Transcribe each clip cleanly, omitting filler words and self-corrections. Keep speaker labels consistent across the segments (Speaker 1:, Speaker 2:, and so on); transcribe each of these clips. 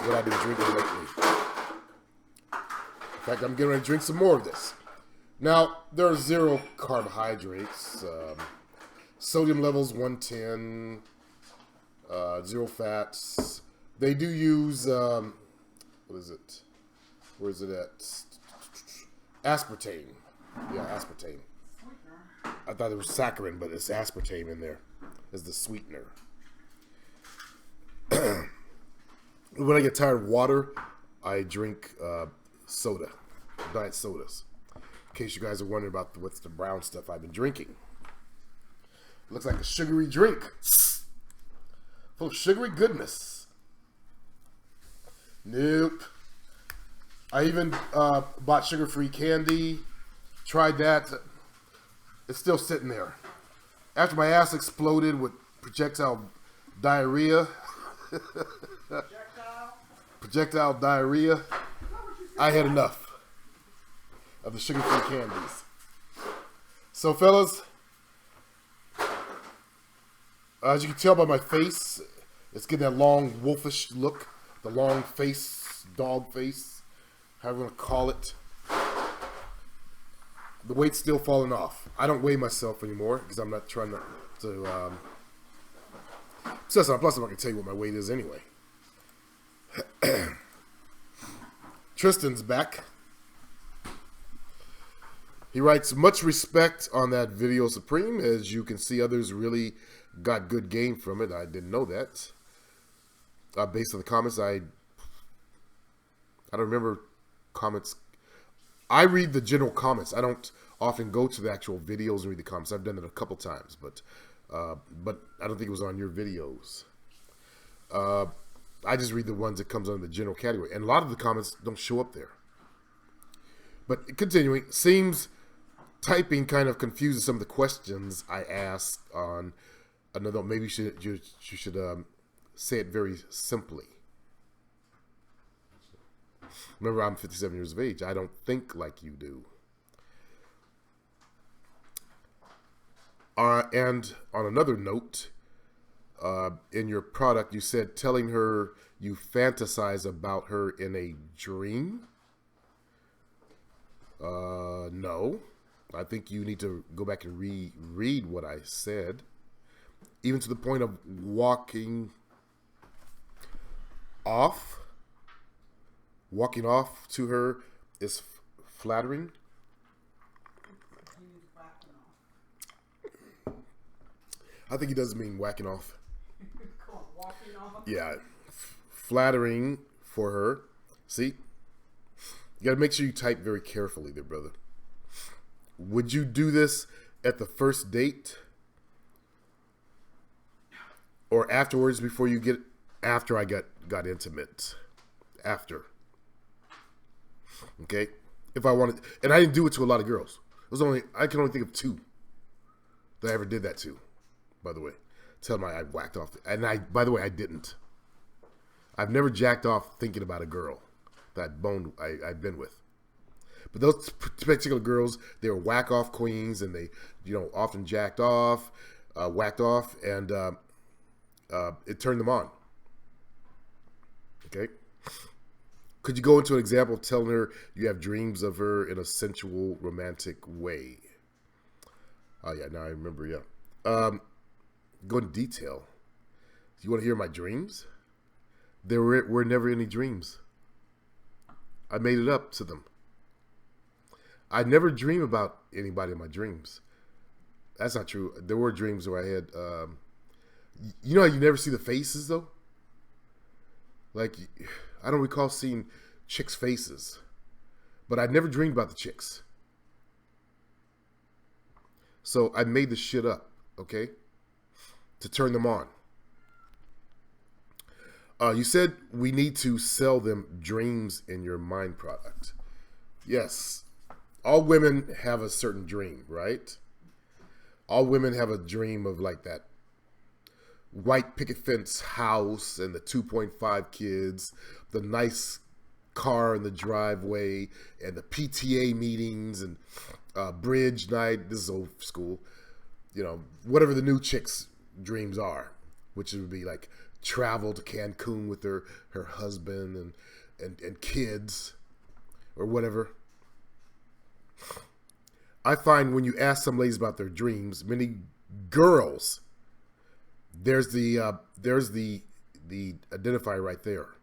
Speaker 1: what I've been drinking lately. In fact, I'm getting ready to drink some more of this. Now, there are 0 carbohydrates. Sodium levels 110. 0 fats. They do use, what is it? Where is it at? Aspartame. Yeah, aspartame. I thought it was saccharin, but it's aspartame in there as the sweetener. When I get tired of water, I drink soda, diet sodas. In case you guys are wondering about what's the brown stuff I've been drinking. Looks like a sugary drink. Full of sugary goodness. Nope. I even bought sugar-free candy. Tried that. It's still sitting there. After my ass exploded with projectile diarrhea. Projectile diarrhea. I had enough of the sugar-free candies. So, fellas, as you can tell by my face, it's getting that long wolfish look. The long face, dog face, however you want to call it. The weight's still falling off. I don't weigh myself anymore because I'm not trying to plus I'm not going to tell you what my weight is anyway. Tristan's back. He writes, much respect on that video, Supreme. As you can see, others really got good game from it. I didn't know that. Based on the comments, I don't remember comments. I read the general comments. I don't often go to the actual videos and read the comments. I've done it a couple times, but I don't think it was on your videos. I just read the ones that comes under the general category, and a lot of the comments don't show up there. But continuing, seems typing kind of confuses some of the questions I asked on another. Maybe you should say it very simply. Remember, I'm 57 years of age. I don't think like you do. And on another note, in your product, you said telling her you fantasize about her in a dream. No. I think you need to go back and reread what I said. Even to the point of walking off. Walking off to her is flattering. I think he does mean whacking off.
Speaker 2: Walking off.
Speaker 1: Yeah. Flattering for her. See? You got to make sure you type very carefully there, brother. Would you do this at the first date? Or afterwards before you get... After I got intimate. After. Okay? If I wanted... And I didn't do it to a lot of girls. I can only think of 2 that I ever did that to, by the way. Tell them I whacked off. And by the way, I didn't. I've never jacked off thinking about a girl that I've been with. But those particular girls, they were whack-off queens, and they, often jacked off, whacked off, and it turned them on. Okay? Could you go into an example of telling her you have dreams of her in a sensual, romantic way? Oh, yeah, now I remember, yeah. Go into detail. Do you want to hear my dreams? There were never any dreams. I made it up to them. I never dream about anybody in my dreams. That's not true. There were dreams where I had, you know how you never see the faces, though? Like, I don't recall seeing chicks' faces. But I never dreamed about the chicks. So I made the shit up, okay? To turn them on. You said we need to sell them dreams in your mind product. Yes. All women have a certain dream, right? All women have a dream of like that white picket fence house and the 2.5 kids, the nice car in the driveway, and the PTA meetings and bridge night. This is old school. Whatever the new chicks' dreams are, which would be like travel to Cancun with her husband and kids or whatever. I find when you ask some ladies about their dreams, many girls, there's the identifier right there,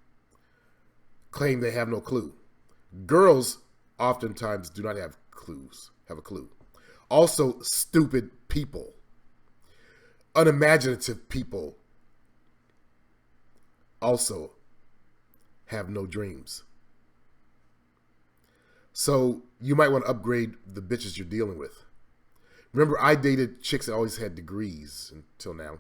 Speaker 1: claim they have no clue. Girls oftentimes do not have a clue. Also, stupid people, unimaginative people also have no dreams. So you might want to upgrade the bitches you're dealing with. Remember, I dated chicks that always had degrees until now.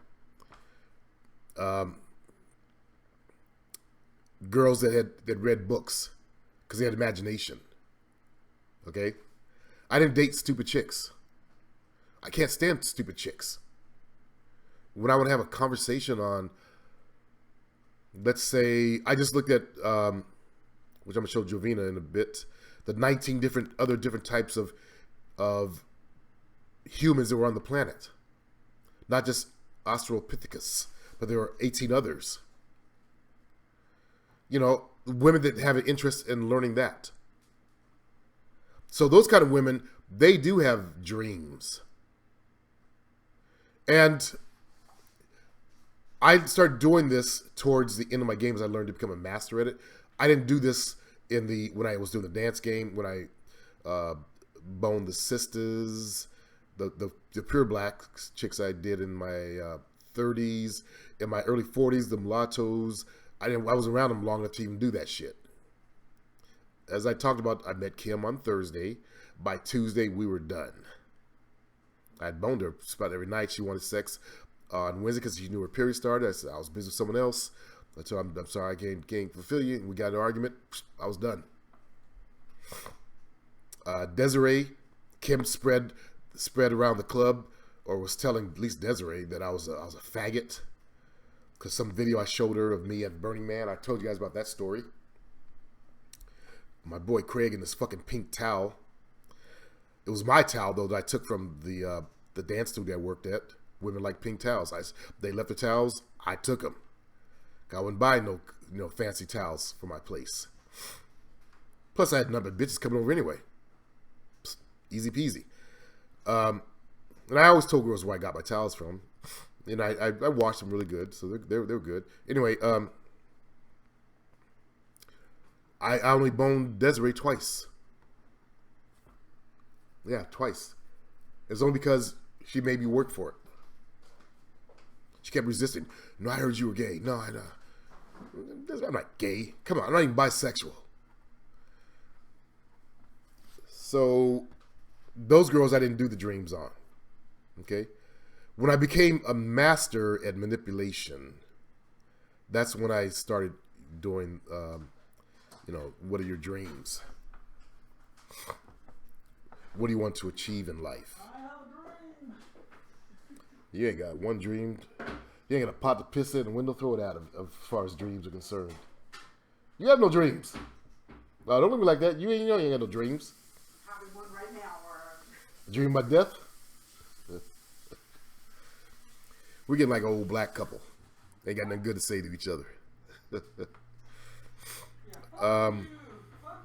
Speaker 1: Girls that read books because they had imagination. Okay? I didn't date stupid chicks. I can't stand stupid chicks. When I would have a conversation on, let's say, I just looked at, which I'm going to show Jovina in a bit, the 19 different types of humans that were on the planet. Not just Australopithecus, but there were 18 others. You know, women that have an interest in learning that. So those kind of women, they do have dreams. And I started doing this towards the end of my game as I learned to become a master at it. I didn't do this when I was doing the dance game, when I boned the sisters, the pure black chicks I did in my 30s, in my early 40s, the mulattoes. I was around them long enough to even do that shit. As I talked about, I met Kim on Thursday. By Tuesday, we were done. I had boned her just about every night. She wanted sex on Wednesday because she knew her period started. I said I was busy with someone else. I told her, I'm sorry, I can't fulfill you. And we got in an argument. I was done. Desiree, Kim spread around the club, or was telling at least Desiree that I was a faggot because some video I showed her of me at Burning Man. I told you guys about that story. My boy Craig in this fucking pink towel. It was my towel though that I took from the dance studio I worked at. Women like pink towels. They left the towels. I took them. I wouldn't buy no fancy towels for my place. Plus, I had none but bitches coming over anyway. Psst, easy peasy. And I always told girls where I got my towels from. And I washed them really good, so they were good. Anyway, I only boned Desiree twice. Yeah, twice. It's only because she made me work for it. She kept resisting. No, I heard you were gay. No, I know. I'm not gay. Come on, I'm not even bisexual. So, those girls I didn't do the dreams on. Okay? When I became a master at manipulation, that's when I started doing, what are your dreams? What do you want to achieve in life?
Speaker 2: I have a dream.
Speaker 1: You ain't got one dream. You ain't got a pot to piss in and window throw it at him as far as dreams are concerned. You have no dreams. No, don't look at me like that. You ain't got no dreams.
Speaker 2: Having one right now, or
Speaker 1: Dream about death? We're getting like an old black couple. They ain't got nothing good to say to each other.
Speaker 2: yeah, fuck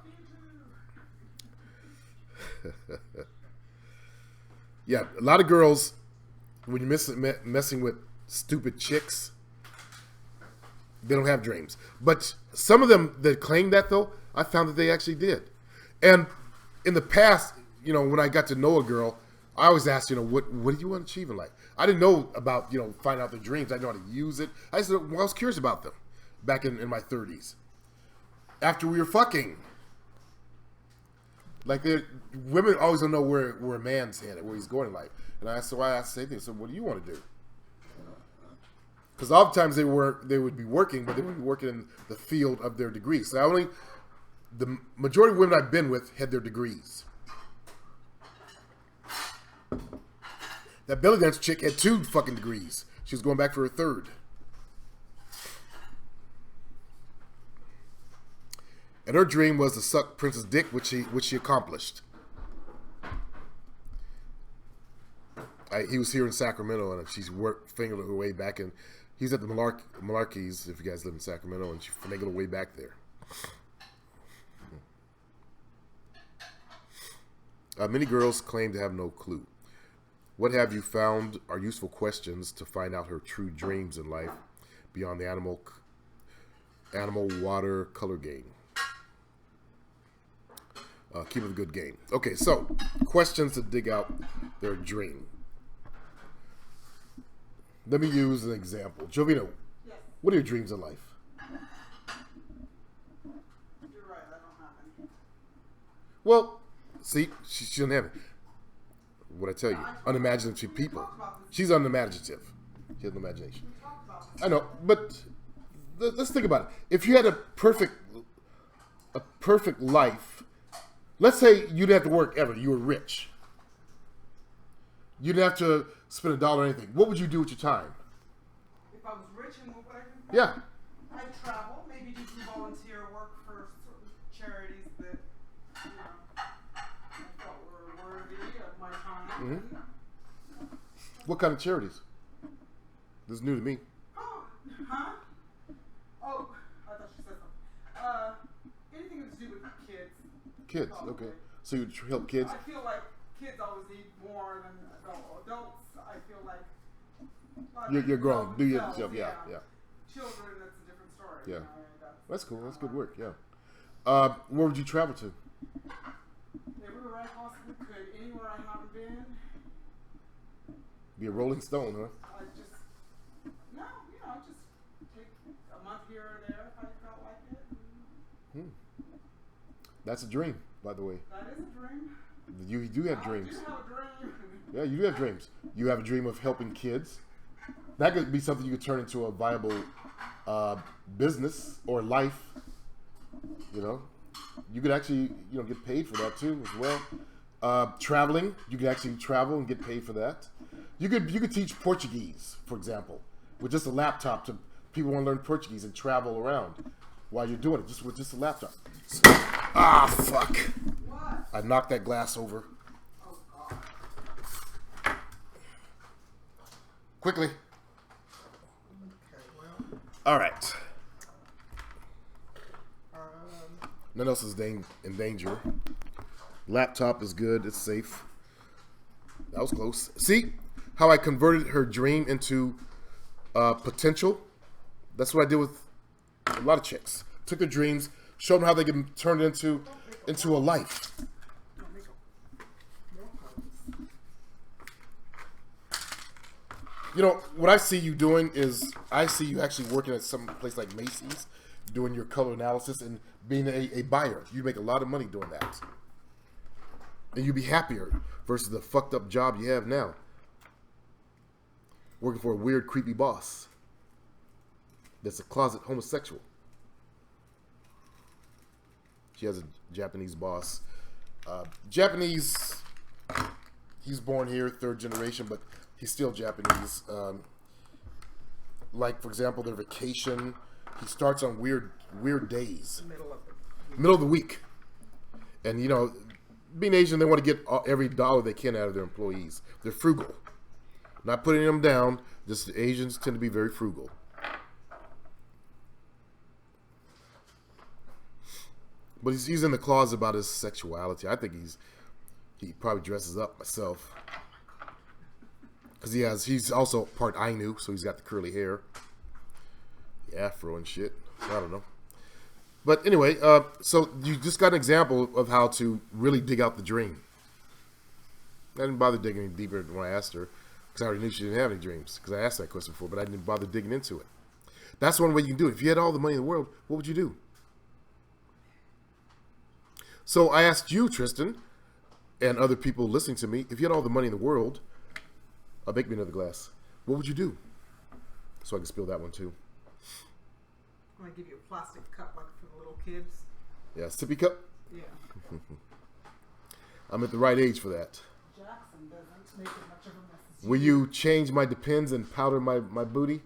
Speaker 2: you too.
Speaker 1: Yeah, a lot of girls, when you're messing with stupid chicks, they don't have dreams. But some of them that claim that, though, I found that they actually did. And in the past, when I got to know a girl, I always asked, what do you want to achieve in life? I didn't know about, finding out their dreams. I didn't know how to use it. I was curious about them back in my 30s. After we were fucking. Like, women always don't know where a man's headed, where he's going in life. And I say this, so what do you want to do? Because oftentimes they would be working, but they would be working in the field of their degrees. So the majority of women I've been with had their degrees. That belly dance chick had 2 fucking degrees. She was going back for her 3rd. And her dream was to suck Prince's dick, which she accomplished. He was here in Sacramento, and she's fingered her way back, and He's at the Malarkeys, if you guys live in Sacramento, and she's finagling her way back there. Many girls claim to have no clue. What have you found are useful questions to find out her true dreams in life beyond the animal, water, color game. Keep it a good game. Okay, so questions to dig out their dream. Let me use an example. Jovino,
Speaker 2: Yes.
Speaker 1: what are your dreams in life?
Speaker 2: You're right. I don't have any.
Speaker 1: Well, see, she shouldn't have it. What I tell you, unimaginative people. She's unimaginative. She has no imagination.
Speaker 2: We talked about this.
Speaker 1: I know, but let's think about it. If you had a perfect life, let's say you didn't have to work ever. You were rich. You didn't have to spend $1 or anything. What would you do with your time?
Speaker 2: If I was rich and what would I do?
Speaker 1: Yeah.
Speaker 2: I'd travel, maybe do some volunteer work for certain charities that, I felt were worthy of my time.
Speaker 1: What kind of charities? This is new to me.
Speaker 2: Oh, huh? Oh, I thought she said something. Anything to do with kids.
Speaker 1: Kids,
Speaker 2: Probably.
Speaker 1: okay. So you help kids?
Speaker 2: I feel like kids always need more than adults. I feel like a lot of
Speaker 1: You're
Speaker 2: people
Speaker 1: grown. Do your
Speaker 2: themselves,
Speaker 1: job. Yeah, yeah.
Speaker 2: Children, that's a different story.
Speaker 1: Yeah.
Speaker 2: That's
Speaker 1: That's cool. That's good work. Yeah. Where would you travel to?
Speaker 2: everywhere I possibly could, anywhere I haven't been.
Speaker 1: Be a Rolling Stone, huh?
Speaker 2: I just just take a month here or there if I felt like it.
Speaker 1: That's a dream, by the way.
Speaker 2: That is a dream.
Speaker 1: You do have dreams.
Speaker 2: I do have a dream.
Speaker 1: Yeah, you do have dreams. You have a dream of helping kids. That could be something you could turn into a viable business or life. You know, you could actually get paid for that too as well. Traveling, you could actually travel and get paid for that. You could teach Portuguese, for example, with just a laptop to people who want to learn Portuguese and travel around while you're doing it, just with just a laptop. Ah, fuck!
Speaker 2: What?
Speaker 1: I knocked that glass over.
Speaker 2: Oh God.
Speaker 1: Quickly.
Speaker 2: Okay, well.
Speaker 1: All right. None else is in danger. Laptop is good. It's safe. That was close. See how I converted her dream into potential? That's what I did with a lot of chicks. Took their dreams, showed them how they can turn it into a life. You know, what I see you doing is I see you actually working at some place like Macy's, doing your color analysis and being a buyer. You make a lot of money doing that. And you'd be happier versus the fucked up job you have now. Working for a weird, creepy boss that's a closet homosexual. She has a Japanese boss. Japanese, he's born here, 3rd generation, but he's still Japanese. Like, for example, their vacation, he starts on weird days. Middle of the week. And, being Asian, they want to get every dollar they can out of their employees. They're frugal. Not putting them down, just Asians tend to be very frugal. But he's in the closet about his sexuality. I think he probably dresses up myself. Because he's also part Ainu, so he's got the curly hair. The afro and shit. I don't know. But anyway, so you just got an example of how to really dig out the dream. I didn't bother digging any deeper when I asked her, because I already knew she didn't have any dreams, because I asked that question before, but I didn't bother digging into it. That's one way you can do it. If you had all the money in the world, what would you do? So I asked you, Tristan, and other people listening to me, if you had all the money in the world, make me another glass. What would you do? So I can spill that one too.
Speaker 2: I'm gonna give you a plastic cup like for the little kids.
Speaker 1: Yeah, sippy cup.
Speaker 2: Yeah.
Speaker 1: I'm at the right age for that.
Speaker 2: Jackson doesn't make as much of a mess as
Speaker 1: Will you change my Depends and powder my booty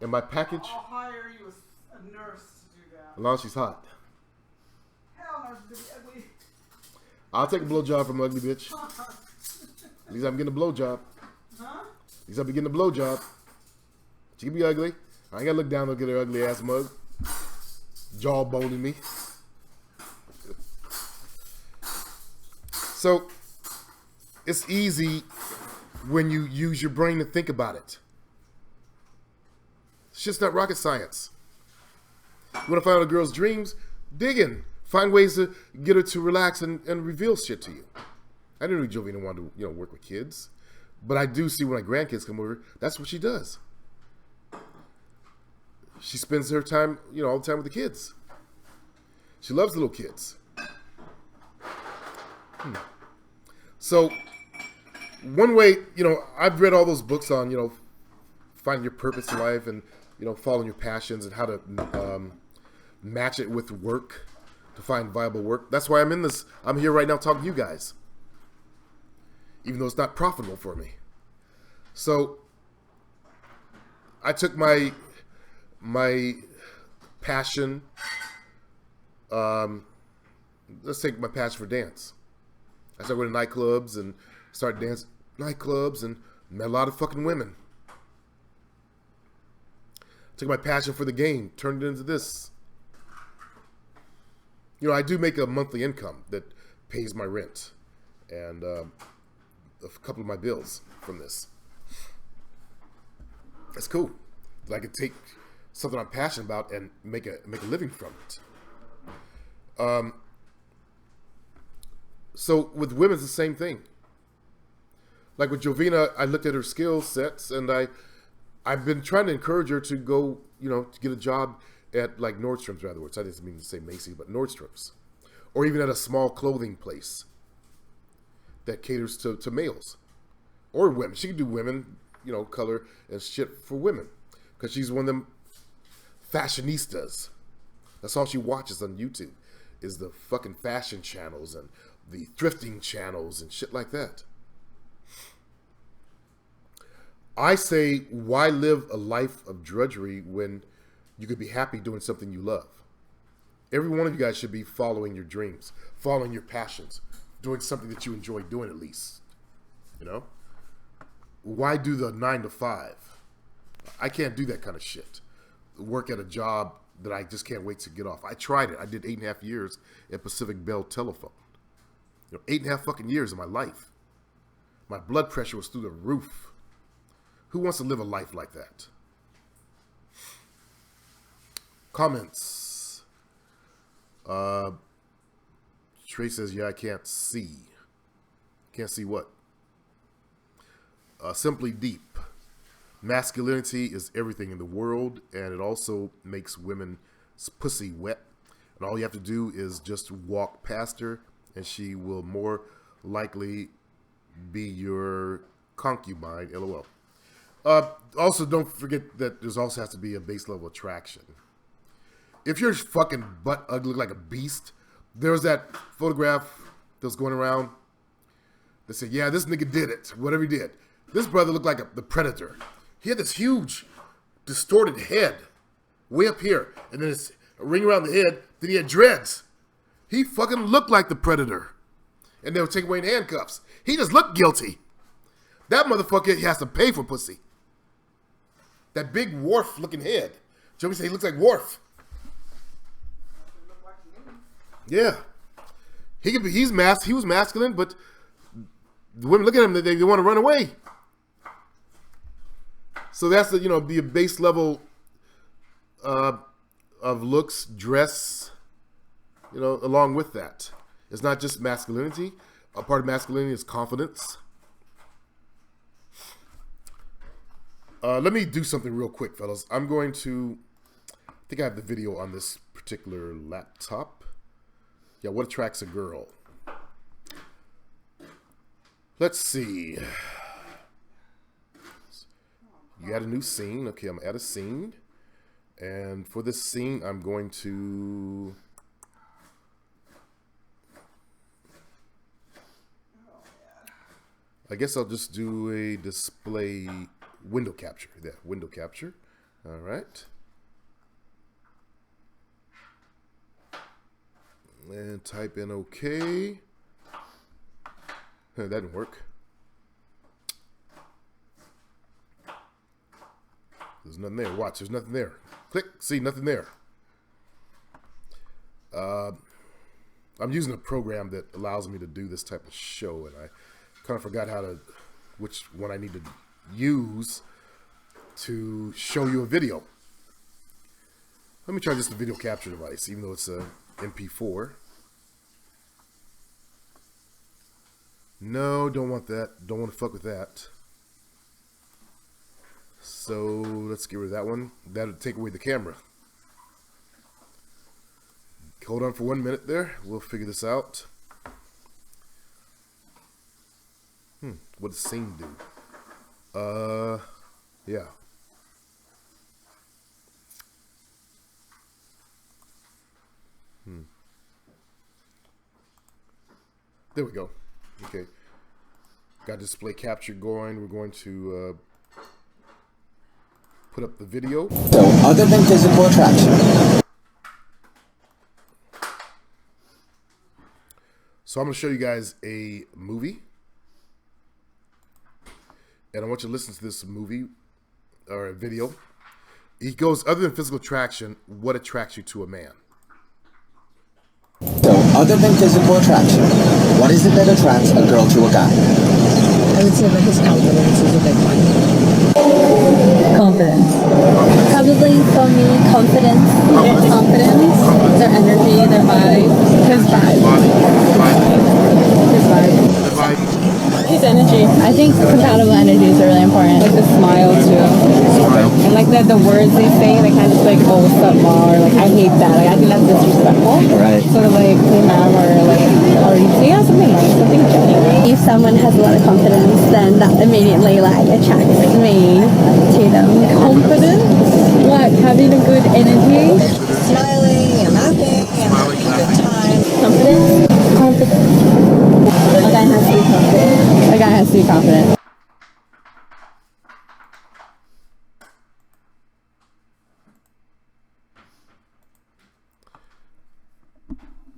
Speaker 1: and my package?
Speaker 2: I'll hire you a nurse to do that.
Speaker 1: As long as she's hot.
Speaker 2: Hell, nurse to be ugly.
Speaker 1: I'll take a blowjob from ugly bitch. At least I'm getting a blowjob.
Speaker 2: Huh?
Speaker 1: At least I'll be getting a blowjob. She can be ugly. I ain't gotta look down, look at her ugly ass mug. Jawboning me. So, it's easy when you use your brain to think about it. It's just not rocket science. You want to find out a girl's dreams? Dig in. Find ways to get her to relax and reveal shit to you. I didn't know Jovina wanted to, work with kids. But I do see when my grandkids come over, that's what she does. She spends her time, all the time with the kids. She loves little kids. So, one way, I've read all those books on, finding your purpose in life and, following your passions and how to match it with work to find viable work. That's why I'm here right now talking to you guys. Even though it's not profitable for me. So, I took my passion, let's take my passion for dance. I started going to nightclubs and started dancing nightclubs and met a lot of fucking women. Took my passion for the game, turned it into this. I do make a monthly income that pays my rent and a couple of my bills from this. That's cool. I could take something I'm passionate about and make a living from it. So with women, it's the same thing. Like with Jovina, I looked at her skill sets and I've been trying to encourage her to go, to get a job at like Nordstrom's, rather words. I didn't mean to say Macy's, but Nordstrom's. Or even at a small clothing place that caters to males. Or women. She could do women, color and shit for women. Because she's one of them fashionistas. That's all she watches on YouTube. Is the fucking fashion channels and the thrifting channels and shit like that. I say, why live a life of drudgery when you could be happy doing something you love? Every one of you guys should be following your dreams, following your passions, doing something that you enjoy doing at least. Why do the 9 to 5? I can't do that kind of shit. Work at a job that I just can't wait to get off. I tried it. I did 8.5 years at Pacific Bell Telephone. 8.5 fucking years of my life. My blood pressure was through the roof. Who wants to live a life like that? Comments. Trey says, yeah, I can't see. Can't see what? Simply deep. Masculinity is everything in the world, and it also makes women's pussy wet. And all you have to do is just walk past her, and she will more likely be your concubine, LOL. Also, don't forget that there's also has to be a base level attraction. If your fucking butt ugly look like a beast, there's that photograph that was going around that said, yeah, this nigga did it, whatever he did. This brother looked like the Predator. He had this huge, distorted head way up here, and then this ring around the head, then he had dreads. He fucking looked like the Predator. And they were taking away in handcuffs. He just looked guilty. That motherfucker has to pay for pussy. That big Worf looking head. Joey said he looks like Worf. Yeah. He was masculine, but the women look at him, they want to run away. So that's the, be a base level of looks, dress, along with that. It's not just masculinity. A part of masculinity is confidence. Let me do something real quick, fellas. I think I have the video on this particular laptop. Yeah, what attracts a girl? Let's see. You add a new scene. Okay, I'm at a scene. And for this scene, I'm going to... I guess I'll just do a display window capture. There, window capture. All right. And type in OK. That didn't work. There's nothing there. Watch, there's nothing there. Click, see, nothing there. I'm using a program that allows me to do this type of show, and I kind of forgot which one I need to use to show you a video. Let me try just the video capture device, even though it's a MP4. No, don't want that. Don't want to fuck with that. So let's get rid of that one. That'll take away the camera. Hold on for 1 minute there. We'll figure this out. What does scene do? Yeah. There we go. Okay. Got display capture going. We're going to put up the video.
Speaker 3: So, other than physical attraction.
Speaker 1: So I'm going to show you guys a movie. And I want you to listen to this movie or a video. He goes, other than physical attraction, what attracts you to a man?
Speaker 3: So, other than physical attraction, what is it that attracts a girl to a guy?
Speaker 4: I would say that his confidence is a big one. Confidence.
Speaker 5: Probably for me, confidence. Confidence. Their energy, their vibe. His vibe. His vibe. His energy. I think compatible energies are really important. Like the smile too. And like the words they say, they kind of just like, oh, what's up, ma? Or like, I hate that. Like, I think that's disrespectful.
Speaker 3: Right.
Speaker 5: So like, hey, ma'am, or you say something nice, something genuine.
Speaker 6: If someone has a lot of confidence, then that immediately like attracts me to them.
Speaker 5: Confidence? What? Having a good energy?
Speaker 4: Smiling and laughing and having a good time.
Speaker 5: Confidence? Confidence. A guy has to be confident. A guy has to be confident.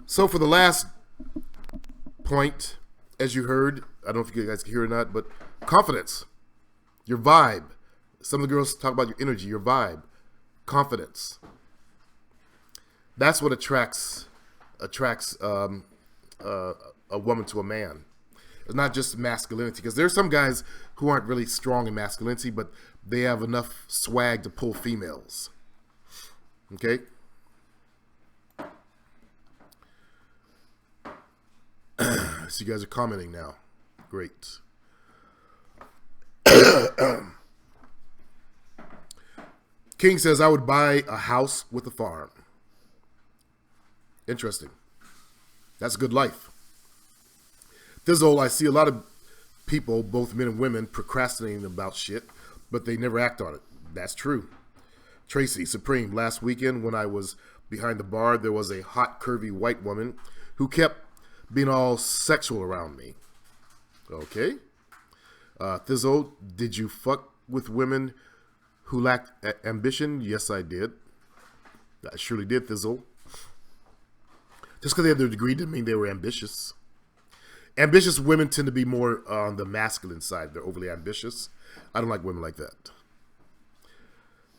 Speaker 1: So for the last point, as you heard, I don't know if you guys can hear or not, but confidence, your vibe. Some of the girls talk about your energy, your vibe, confidence. That's what attracts a woman to a man. It's not just masculinity, because there's some guys who aren't really strong in masculinity, but they have enough swag to pull females. Okay? So you guys are commenting now. Great. King says, I would buy a house with a farm. Interesting. That's a good life. Thizzle, I see a lot of people, both men and women, procrastinating about shit, but they never act on it. That's true. Tracy, Supreme, last weekend when I was behind the bar, there was a hot, curvy white woman who kept being all sexual around me. Okay. Thizzle, did you fuck with women who lacked ambition? Yes, I did. I surely did, Thizzle. Just because they have their degree didn't mean they were ambitious. Ambitious women tend to be more on the masculine side. They're overly ambitious. I don't like women like that.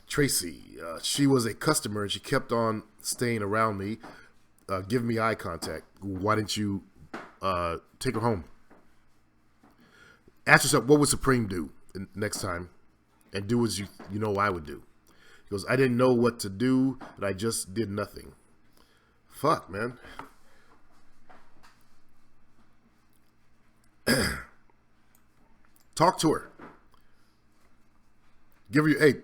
Speaker 1: Tracy, she was a customer and she kept on staying around me, giving me eye contact. Why didn't you take her home? Ask yourself, what would Supreme do next time? And do as you know I would do. He goes, I didn't know what to do, and I just did nothing. Fuck, man. Talk to her. Give her your, hey,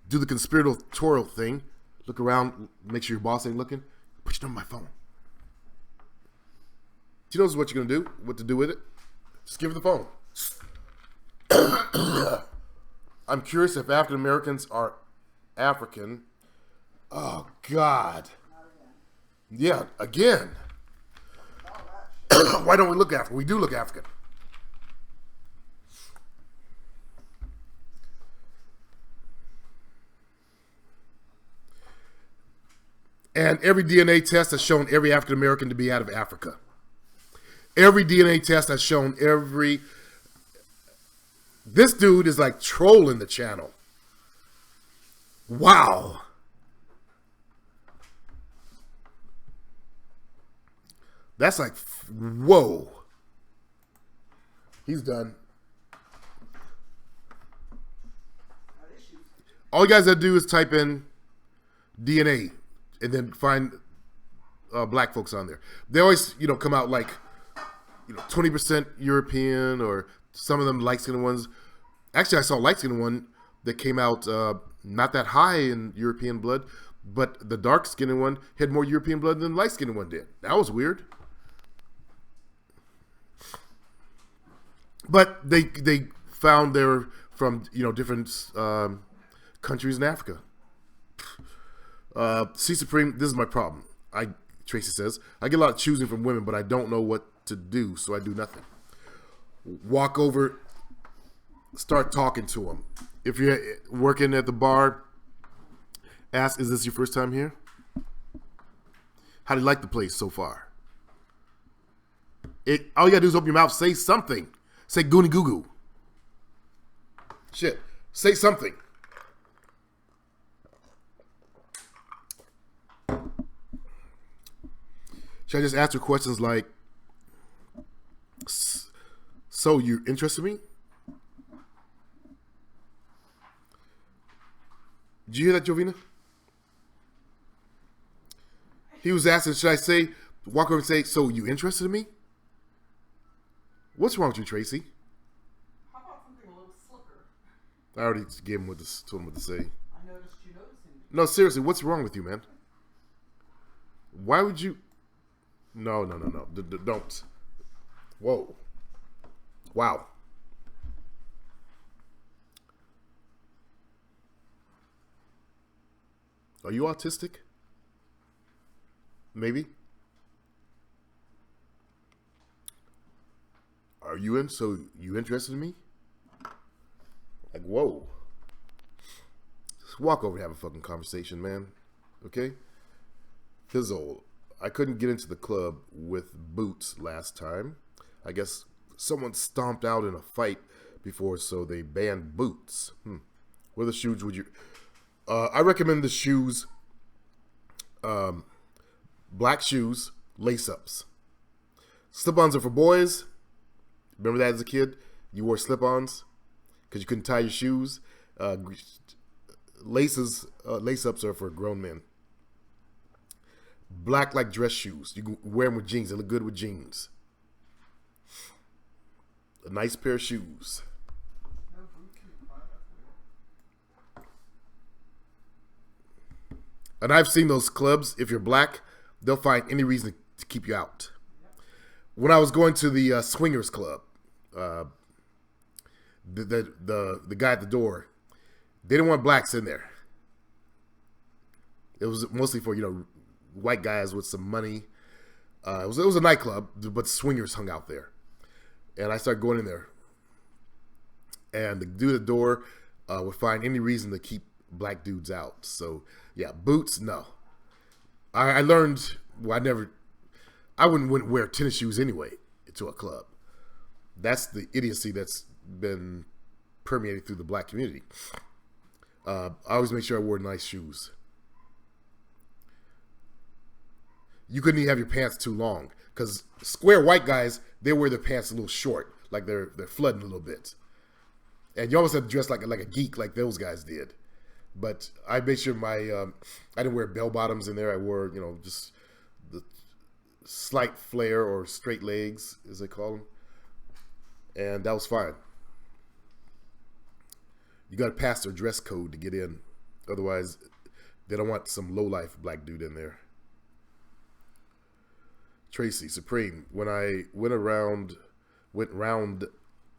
Speaker 1: do the conspiratorial thing. Look around, make sure your boss ain't looking. Put your number on my phone. She knows what you're going to do, what to do with it. Just give her the phone. I'm curious if African Americans are African. Oh, God. Yeah, again. Why don't we look African? We do look African. And every DNA test has shown every African American to be out of Africa. Every DNA test has shown every... This dude is like trolling the channel. Wow. That's like, whoa. He's done. All you guys gotta do is type in DNA and then find black folks on there. They always, come out like, 20% European, or some of them light-skinned ones. Actually, I saw a light-skinned one that came out not that high in European blood, but the dark-skinned one had more European blood than the light-skinned one did. That was weird. But they found they're from different countries in Africa. C Supreme, this is my problem. Tracy says, I get a lot of choosing from women, but I don't know what to do, so I do nothing. Walk over, start talking to them. If you're working at the bar, ask, is this your first time here? How do you like the place so far? All you gotta do is open your mouth, say something. Say goony goo goo. Shit. Say something. Should I just ask her questions like, so you're interested in me? Did you hear that, Jovina? He was asking, should I walk over and say, so you interested in me? What's wrong with you, Tracy?
Speaker 2: How about something a little slicker?
Speaker 1: I already gave him told him what to say.
Speaker 2: I noticed you noticing.
Speaker 1: No, seriously, what's wrong with you, man? Why would you? No. Don't. Whoa. Wow. Are you autistic? Maybe. Are you so you interested in me? Like, whoa. Just walk over and have a fucking conversation, man. Okay? Fizzle. I couldn't get into the club with boots last time. I guess someone stomped out in a fight before, so they banned boots. What other shoes would you... I recommend the shoes, black shoes, lace-ups. Slip-ons are for boys. Remember that as a kid? You wore slip-ons because you couldn't tie your shoes. Lace-ups are for grown men. Black like dress shoes. You can wear them with jeans. They look good with jeans. A nice pair of shoes. And I've seen those clubs. If you're black, they'll find any reason to keep you out. When I was going to the swingers club, the guy at the door, they didn't want blacks in there. It was mostly for white guys with some money. It was a nightclub, but swingers hung out there. And I started going in there, and the dude at the door would find any reason to keep black dudes out. So yeah, boots, no. I learned. Well, I wouldn't wear tennis shoes anyway to a club. That's the idiocy that's been permeated through the black community. I always make sure I wore nice shoes. You couldn't even have your pants too long, because square white guys, they wear their pants a little short, like they're flooding a little bit, and you almost have to dress like a geek, like those guys did. But I made sure I didn't wear bell bottoms in there. I wore just the slight flare or straight legs, as they call them, and that was fine. You got to pass their dress code to get in, otherwise they don't want some low-life black dude in there. Tracy Supreme, when I went round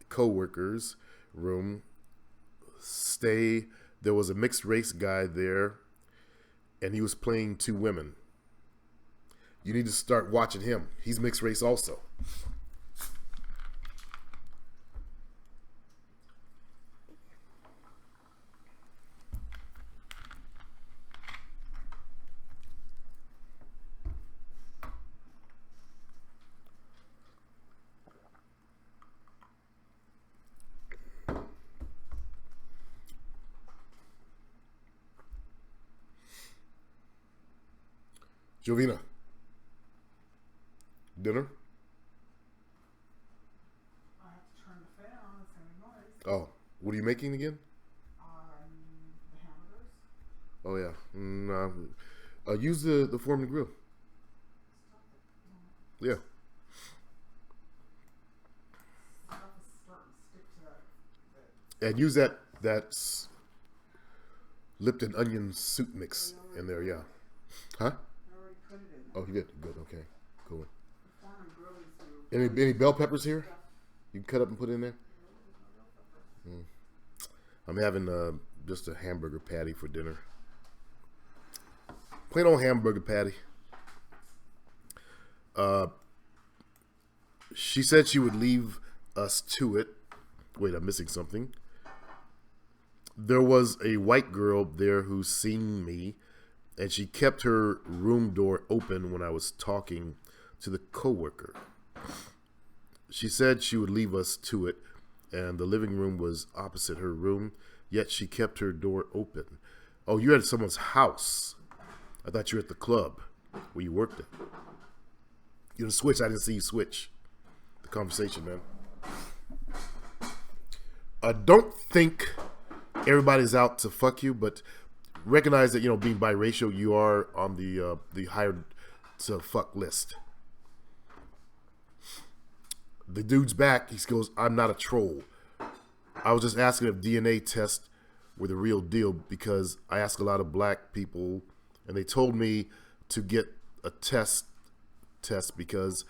Speaker 1: co-workers room, there was a mixed race guy there, and he was playing two women. You need to start watching him. He's mixed race also. Jovina. Dinner?
Speaker 2: I have to turn the fan on. It's making noise.
Speaker 1: Oh, what are you making again?
Speaker 2: The hamburgers.
Speaker 1: Oh yeah. Use the Foreman grill. Yeah.
Speaker 2: Stuff is starting to stick to that.
Speaker 1: And use that Lipton onion soup mix in there. Yeah. Huh?
Speaker 2: I already put it in there.
Speaker 1: Oh, you did. Good. Okay. Cool.
Speaker 2: The Foreman grill is
Speaker 1: Any bell peppers here? You can cut up and put in there. I'm having just a hamburger patty for dinner. Plain old hamburger patty. She said she would leave us to it. Wait, I'm missing something. There was a white girl there who seen me, and she kept her room door open when I was talking to the coworker. She said she would leave us to it, and the living room was opposite her room, yet she kept her door open. Oh, you're at someone's house. I thought you were at the club where you worked at. You didn't switch. I didn't see you switch the conversation, man. Don't think everybody's out to fuck you, but recognize that, being biracial, you are on the hired to fuck list. The dude's back. He goes, I'm not a troll. I was just asking if DNA tests were the real deal because I ask a lot of black people and they told me to get a test because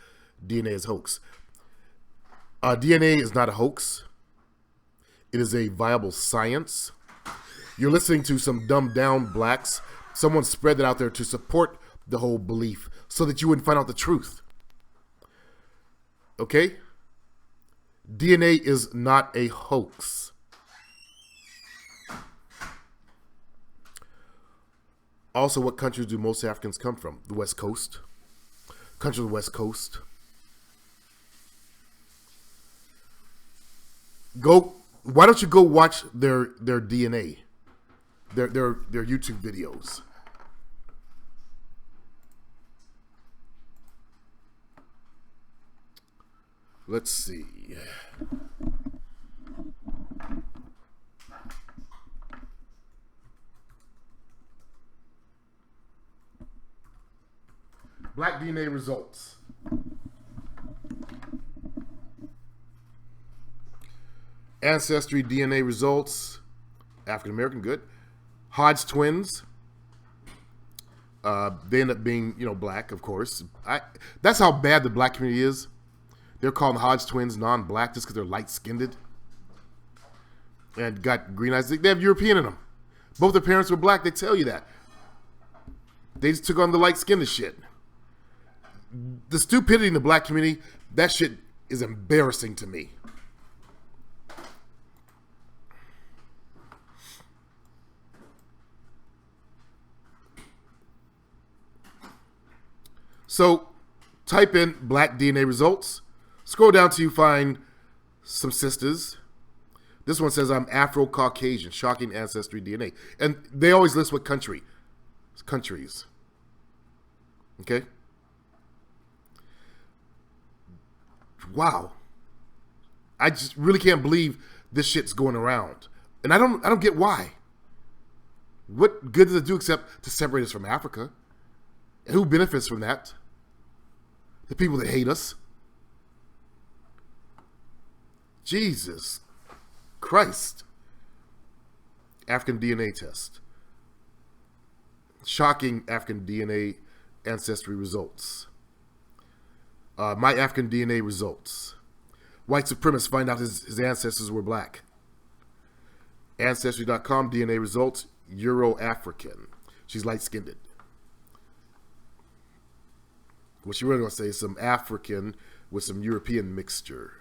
Speaker 1: DNA is hoax. DNA is not a hoax. It is a viable science. You're listening to some dumbed down blacks. Someone spread that out there to support the whole belief so that you wouldn't find out the truth. Okay? DNA is not a hoax. Also, what countries do most Africans come from? The West Coast. Countries of the West Coast. Why don't you go watch their DNA? Their YouTube videos. Let's see. Black DNA results. Ancestry DNA results. African American, good. Hodge twins. They end up being, black, of course. That's how bad the black community is. They're calling Hodge twins non-black just because they're light-skinned and got green eyes. They have European in them. Both their parents were black. They tell you that. They just took on the light-skinned shit. The stupidity in the black community, that shit is embarrassing to me. So, type in black DNA results. Scroll down till you find some sisters. This one says, I'm Afro-Caucasian, shocking ancestry DNA. And they always list what countries. Okay? Wow. I just really can't believe this shit's going around. And I don't get why. What good does it do except to separate us from Africa? And who benefits from that? The people that hate us. Jesus Christ. African DNA test. Shocking African DNA ancestry results. My African DNA results. White supremacists find out his ancestors were black. Ancestry.com DNA results. Euro-African. She's light-skinned. What she really going to say is some African with some European mixture.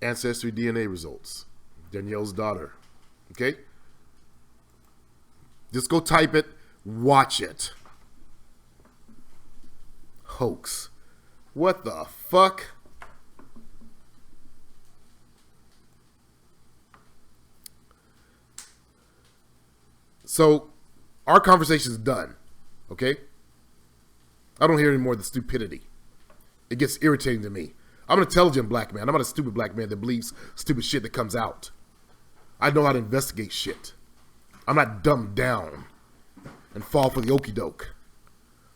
Speaker 1: Ancestry DNA results. Danielle's daughter. Okay? Just go type it. Watch it. Hoax. What the fuck? So, Our conversation's done. Okay? I don't hear any more of the stupidity. It gets irritating to me. I'm an intelligent black man. I'm not a stupid black man that believes stupid shit that comes out. I know how to investigate shit. I'm not dumbed down and fall for the okie doke.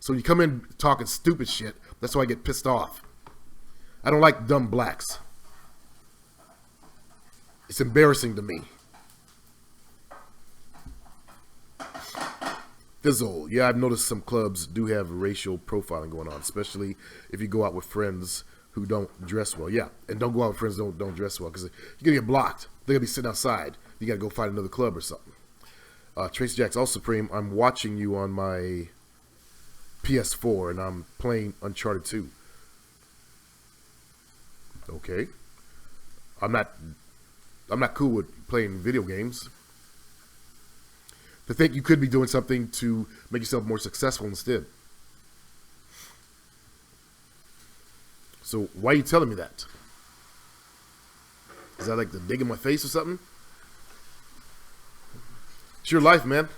Speaker 1: So when you come in talking stupid shit, that's why I get pissed off. I don't like dumb blacks. It's embarrassing to me. Fizzle. Yeah, I've noticed some clubs do have racial profiling going on, especially if you go out with friends who don't dress well. Yeah, and don't go out with friends who don't dress well, because you're going to get blocked. They're going to be sitting outside. You got to go find another club or something. Tracy Jacks, all Supreme, I'm watching you on my PS4, and I'm playing Uncharted 2. Okay. I'm not cool with playing video games. To think you could be doing something to make yourself more successful instead. So why are you telling me that? Is that like the dig in my face or something? It's your life, man.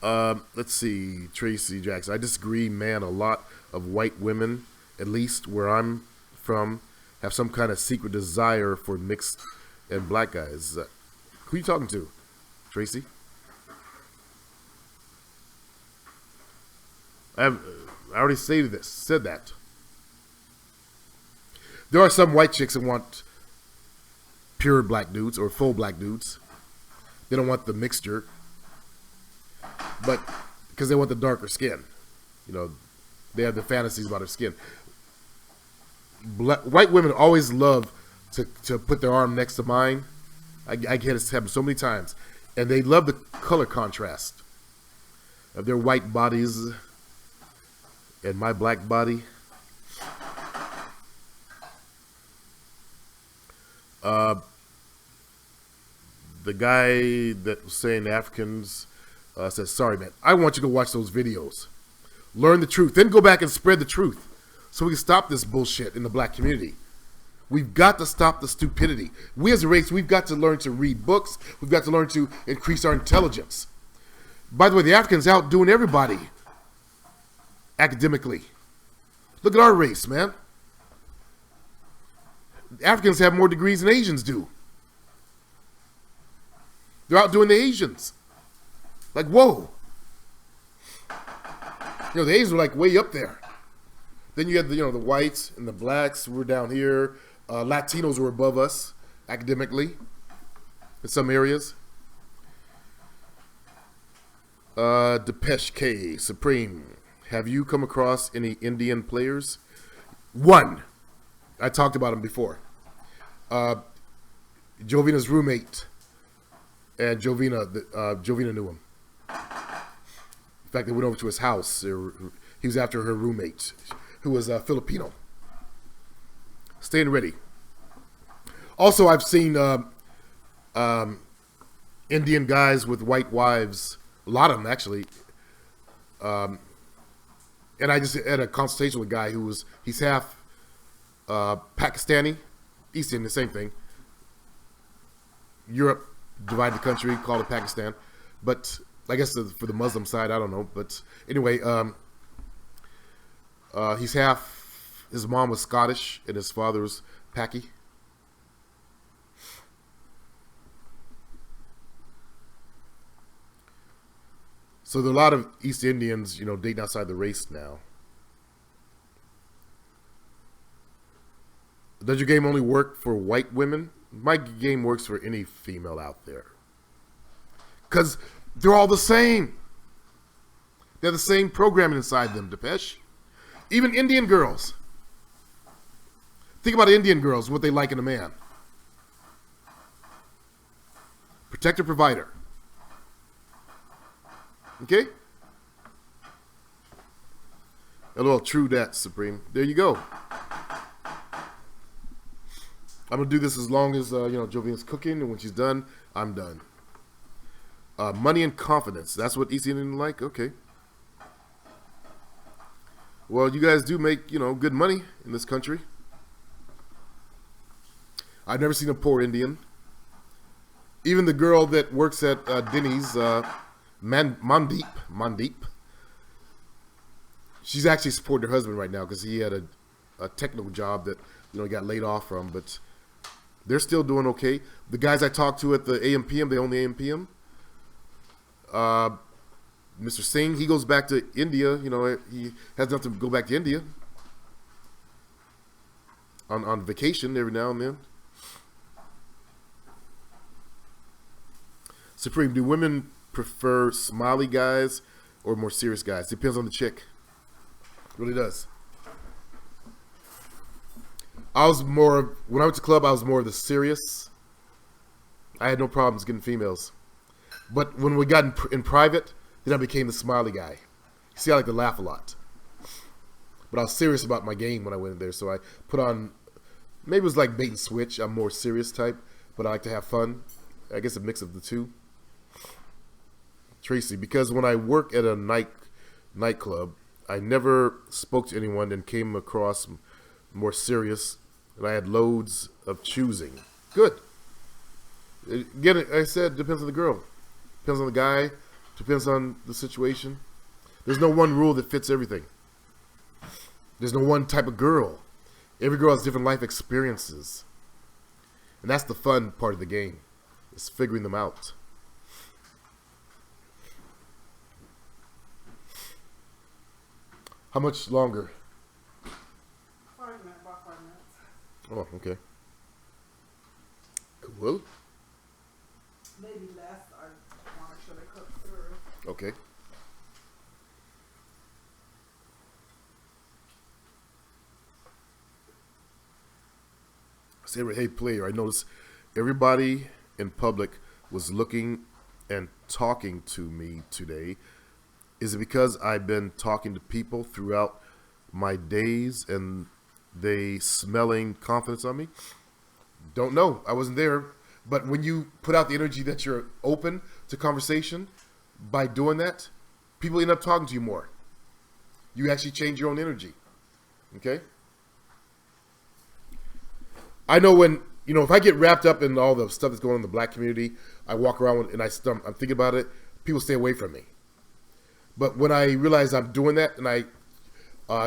Speaker 1: Let's see, Tracy Jackson. I disagree, man. A lot of white women, at least where I'm from, have some kind of secret desire for mixed and black guys. Who are you talking to, Tracy? I already said that. There are some white chicks that want pure black dudes or full black dudes. They don't want the mixture, but because they want the darker skin. You know, they have the fantasies about their skin. White women always love to put their arm next to mine. I get it happen so many times, and they love the color contrast of their white bodies and my black body. The guy that was saying the Africans says, sorry, man, I want you to watch those videos. Learn the truth. Then go back and spread the truth so we can stop this bullshit in the black community. We've got to stop the stupidity. We as a race, we've got to learn to read books. We've got to learn to increase our intelligence. By the way, the Africans outdoing everybody academically. Look at our race, man. Africans have more degrees than Asians do. They're outdoing the Asians. Like, whoa. You know, the Asians are like way up there. Then you have the whites and the blacks. We're down here. Latinos were above us academically in some areas. Depeche K, Supreme. Have you come across any Indian players? One. I talked about him before. Jovina's roommate. And Jovina knew him. In fact, they went over to his house. He was after her roommate, who was Filipino. Staying ready. Also, I've seen Indian guys with white wives. A lot of them, actually. And I just had a consultation with a guy he's half Pakistani, East Indian, the same thing. Europe divided the country, called it Pakistan. But I guess for the Muslim side, I don't know. But anyway, he's half, his mom was Scottish and his father was Paki. So there are a lot of East Indians, dating outside the race now. Does your game only work for white women? My game works for any female out there. Because they're all the same. They have the same programming inside them, Depeche. Even Indian girls. Think about Indian girls, what they like in a man. Protector, provider. Okay? LOL, true that, Supreme. There you go. I'm going to do this as long as, Jovina's cooking, and when she's done, I'm done. Money and confidence. That's what East Indian like? Okay. Well, you guys do make, good money in this country. I've never seen a poor Indian. Even the girl that works at Denny's, Mandeep. She's actually supporting her husband right now because he had a technical job that he got laid off from, but they're still doing okay. The guys I talked to at the AMPM, they own the AMPM. Mr. Singh, he goes back to India. He has nothing to go back to India on vacation every now and then. Supreme, do women prefer smiley guys or more serious guys? Depends on the chick. It really does. When I went to club, I was more of the serious. I had no problems getting females. But when we got in private, then I became the smiley guy. You see, I like to laugh a lot. But I was serious about my game when I went in there, so I put on, maybe it was like bait and switch. I'm more serious type, but I like to have fun. I guess a mix of the two. Tracy, because when I work at a nightclub, I never spoke to anyone and came across more serious, and I had loads of choosing. Good. Again, I said, depends on the girl. Depends on the guy. Depends on the situation. There's no one rule that fits everything. There's no one type of girl. Every girl has different life experiences. And that's the fun part of the game, is figuring them out. How much longer?
Speaker 2: 5 minutes, about 5 minutes.
Speaker 1: Oh, okay. Cool.
Speaker 2: Maybe less. I want to make sure they cook through.
Speaker 1: Okay. Say, hey, player, I noticed everybody in public was looking and talking to me today. Is it because I've been talking to people throughout my days and they smelling confidence on me? Don't know. I wasn't there. But when you put out the energy that you're open to conversation, by doing that, people end up talking to you more. You actually change your own energy. Okay? I know when, if I get wrapped up in all the stuff that's going on in the black community, I walk around and I'm thinking about it, people stay away from me. But when I realize I'm doing that and I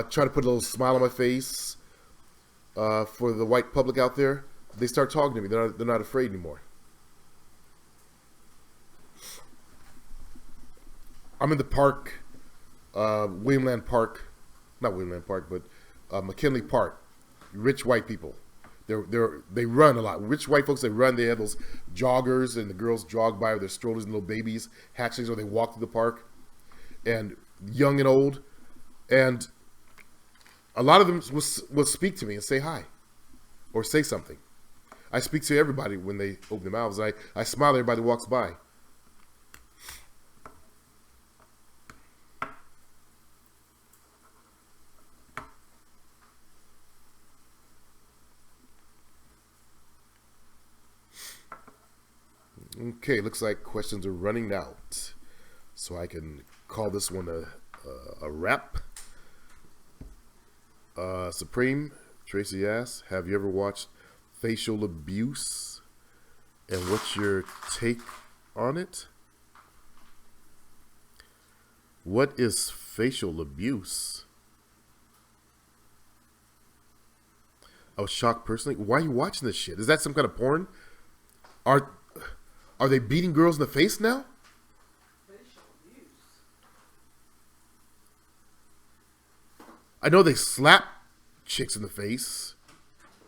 Speaker 1: try to put a little smile on my face for the white public out there, they start talking to me. They're not afraid anymore. I'm in the park, Williamland Park, not Williamland Park, but McKinley Park. Rich white people. They run a lot. Rich white folks, they run. They have those joggers, and the girls jog by with their strollers and little babies, hatchlings, or they walk through the park. And young and old, and a lot of them will speak to me and say hi or say something. I speak to everybody when they open their mouths. I smile at everybody that walks by. Okay, looks like questions are running out, so I can call this one a wrap. Supreme, Tracy asks, have you ever watched Facial Abuse? And what's your take on it? What is facial abuse? I was shocked personally. Why are you watching this shit? Is that some kind of porn? Are they beating girls in the face now? I know they slap chicks in the face.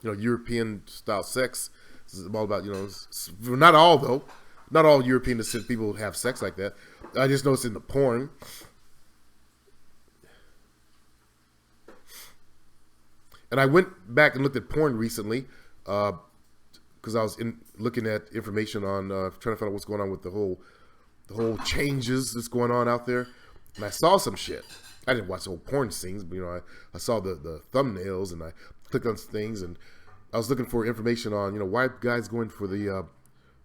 Speaker 1: European style sex. This is all about, not all though. Not all European descent people have sex like that. I just noticed in the porn. And I went back and looked at porn recently because I was looking at information on trying to find out what's going on with the whole changes that's going on out there. And I saw some shit. I didn't watch the whole porn scenes, but I saw the thumbnails and I clicked on things and I was looking for information on why guys going for the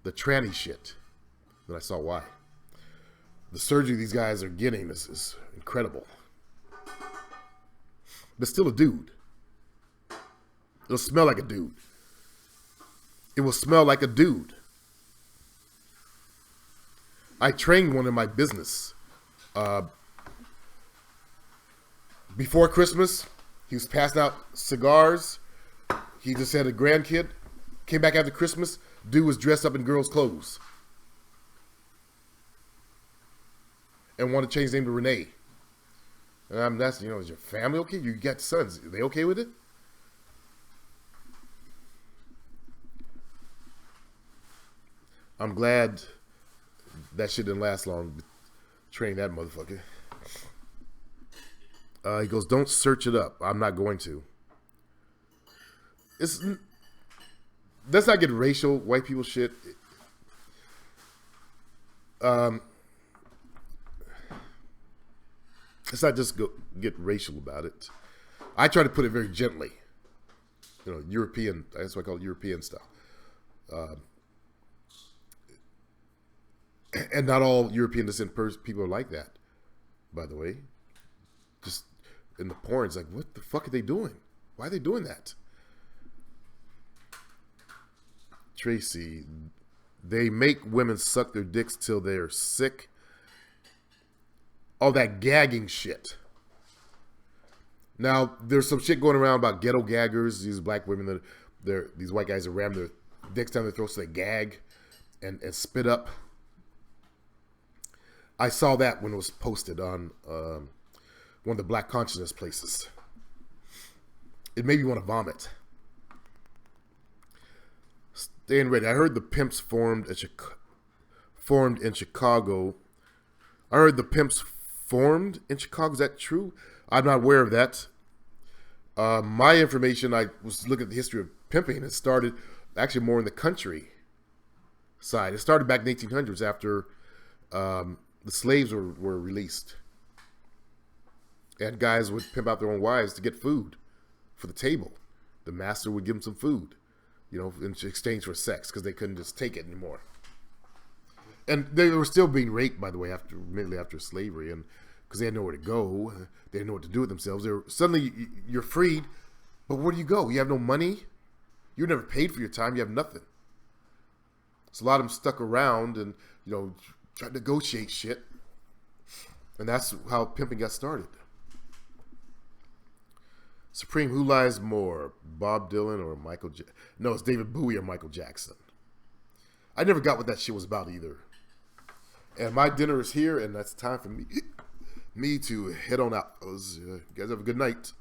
Speaker 1: tranny shit. Then I saw why. The surgery these guys are getting is incredible, but still a dude. It'll smell like a dude. It will smell like a dude. I trained one in my business. Before Christmas, he was passing out cigars. He just had a grandkid. Came back after Christmas. Dude was dressed up in girls' clothes. And wanted to change his name to Renee. And that's, is your family okay? You got sons. Are they okay with it? I'm glad that shit didn't last long. Train that motherfucker. He goes, don't search it up. I'm not going to. Let's not get racial, white people shit. Let's not just get racial about it. I try to put it very gently. European. That's why I call it European style. And not all European descent people are like that, by the way. Just in the porn, it's like, what the fuck are they doing? Why are they doing that? Tracy, they make women suck their dicks till they're sick. All that gagging shit. Now, there's some shit going around about ghetto gaggers. These black women, these white guys that ram their dicks down their throats so they gag and spit up. I saw that when it was posted on one of the black consciousness places. It made me want to vomit. Staying ready. I heard the pimps formed in Chicago. I heard the pimps formed in Chicago. Is that true? I'm not aware of that. My information, I was looking at the history of pimping. It started actually more in the country side. It started back in the 1800s after the slaves were released. And guys would pimp out their own wives to get food for the table. The master would give them some food, in exchange for sex, because they couldn't just take it anymore. And they were still being raped, by the way, immediately after slavery, and because they had nowhere to go, they didn't know what to do with themselves. Suddenly, you're freed, but where do you go? You have no money. You're never paid for your time. You have nothing. So a lot of them stuck around and tried to negotiate shit, and that's how pimping got started. Supreme, who lies more, Bob Dylan or Michael? No, it's David Bowie or Michael Jackson. I never got what that shit was about either. And my dinner is here, and that's time for me to head on out. You guys have a good night.